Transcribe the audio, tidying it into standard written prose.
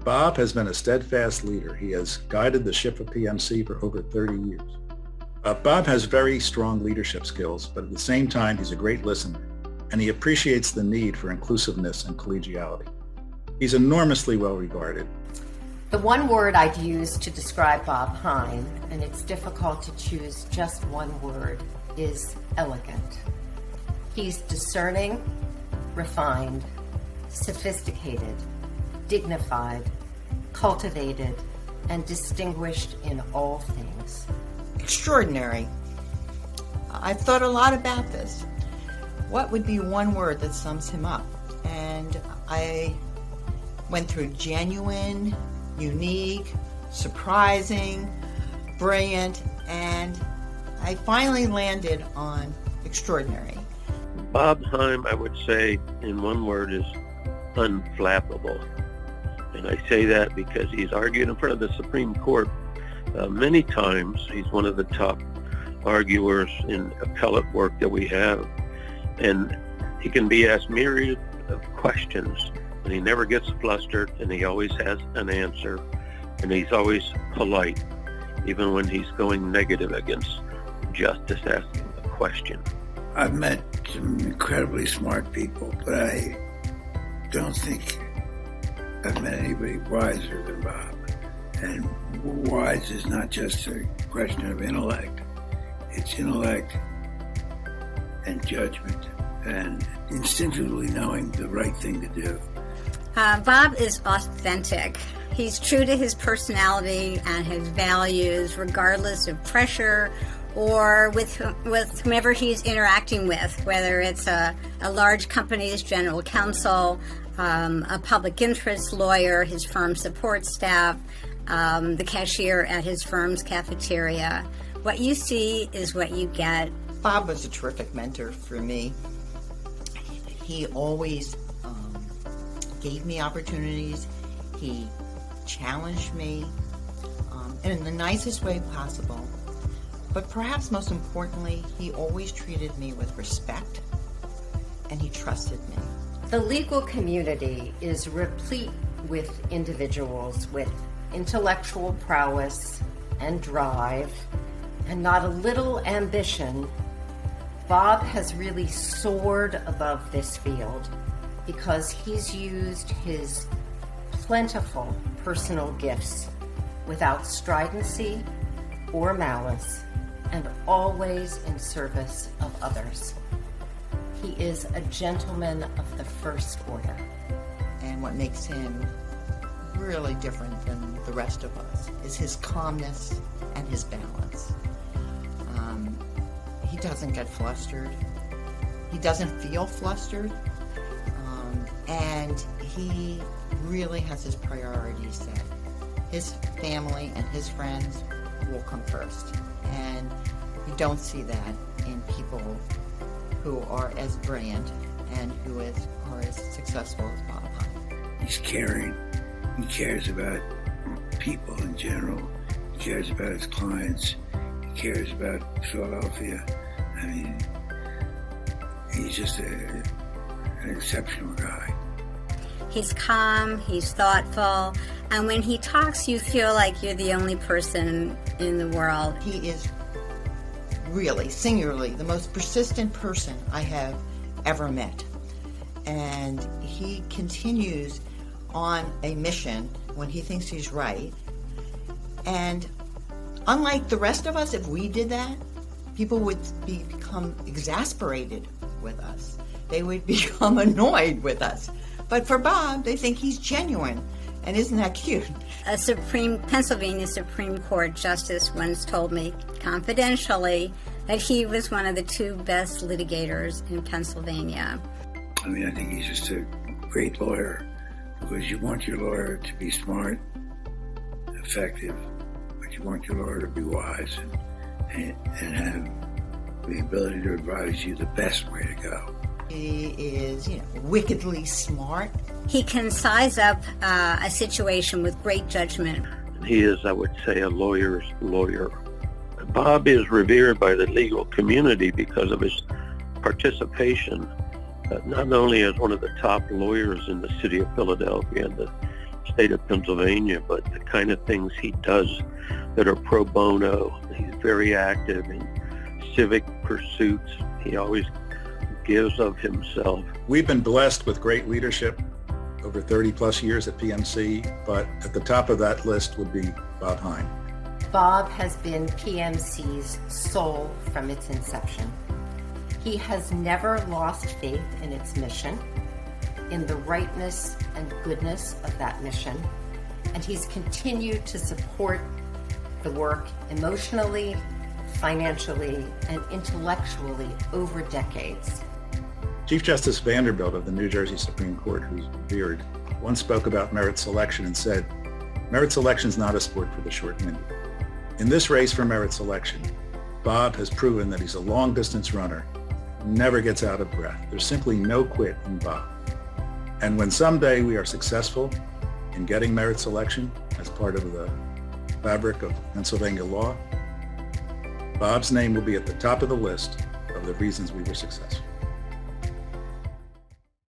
Bob has been a steadfast leader. He has guided the ship of PMC for over 30 years. Bob has very strong leadership skills, but at the same time, he's a great listener, and he appreciates the need for inclusiveness and collegiality. He's enormously well regarded. The one word I'd use to describe Bob Heim, and it's difficult to choose just one word, is elegant. He's discerning, refined, sophisticated, dignified, cultivated, and distinguished in all things. Extraordinary. I've thought a lot about this. What would be one word that sums him up? And I went through genuine, unique, surprising, brilliant, and I finally landed on extraordinary. Bob Heim, I would say, in one word, is unflappable. And I say that because he's argued in front of the Supreme Court many times. He's one of the top arguers in appellate work that we have. And he can be asked myriad of questions, and he never gets flustered, and he always has an answer, and he's always polite, even when he's going negative against justice asking a question. I've met some incredibly smart people, but I don't think I've met anybody wiser than Bob. And wise is not just a question of intellect. It's intellect and judgment and instinctively knowing the right thing to do. Bob is authentic. He's true to his personality and his values, regardless of pressure or with whomever he's interacting with, whether it's a large company's general counsel, a public interest lawyer, his firm's support staff, the cashier at his firm's cafeteria. What you see is what you get. Bob was a terrific mentor for me. He always gave me opportunities. He challenged me in the nicest way possible. But perhaps most importantly, he always treated me with respect, and he trusted me. The legal community is replete with individuals with intellectual prowess and drive, and not a little ambition. Bob has really soared above this field because he's used his plentiful personal gifts without stridency or malice, and always in service of others. He is a gentleman of the first order. And what makes him really different than the rest of us is his calmness and his balance. He doesn't get flustered. He doesn't feel flustered. And he really has his priorities set. His family and his friends will come first. And you don't see that in people who are as brilliant and who are as successful as Bob Heim. He's caring. He cares about people in general. He cares about his clients. He cares about Philadelphia. I mean, he's just an exceptional guy. He's calm, he's thoughtful, and when he talks, you feel like you're the only person in the world. He is really, singularly, the most persistent person I have ever met. And he continues on a mission when he thinks he's right. And unlike the rest of us, if we did that, people would become exasperated with us. They would become annoyed with us. But for Bob, they think he's genuine. And isn't that cute? A Pennsylvania Supreme Court justice once told me confidentially that he was one of the two best litigators in Pennsylvania. I mean, I think he's just a great lawyer, because you want your lawyer to be smart, effective, but you want your lawyer to be wise and have the ability to advise you the best way to go. He is, wickedly smart. He can size up a situation with great judgment. He is, I would say, a lawyer's lawyer. Bob is revered by the legal community because of his participation, not only as one of the top lawyers in the city of Philadelphia and the state of Pennsylvania, but the kind of things he does that are pro bono. He's very active in civic pursuits. He always gives of himself. We've been blessed with great leadership over 30 plus years at PMC, but at the top of that list would be Bob Heim. Bob has been PMC's soul from its inception. He has never lost faith in its mission, in the rightness and goodness of that mission, and he's continued to support the work emotionally, financially, and intellectually over decades. Chief Justice Vanderbilt of the New Jersey Supreme Court, who's revered, once spoke about merit selection and said, "Merit selection is not a sport for the short-winded." In this race for merit selection, Bob has proven that he's a long-distance runner, never gets out of breath. There's simply no quit in Bob. And when someday we are successful in getting merit selection as part of the fabric of Pennsylvania law, Bob's name will be at the top of the list of the reasons we were successful.